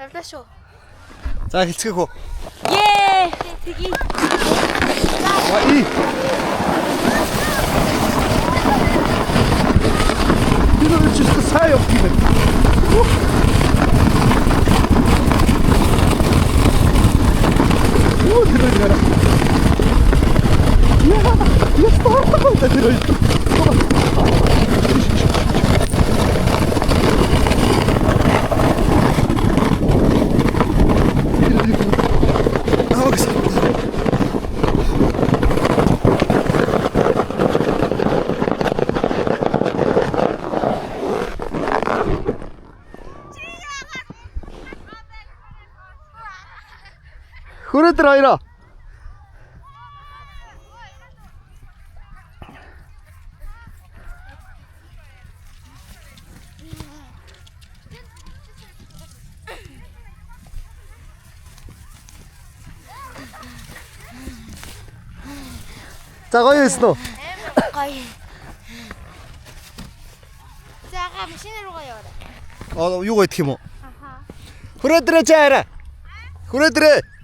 Тавлаа шүү. За хэлцгээх үү. Ее! Тэгье. Ой. 이거 진짜 사이 없기는. 오, 들어가라. 이야, 스톱! 들어있어. 그래들 아니라 자 거기 있어 너. Гоё. За машин руугаа яваарай. юу гэх юм уу? Аха. хүрээдрээ чаараа. хүрээдрээ.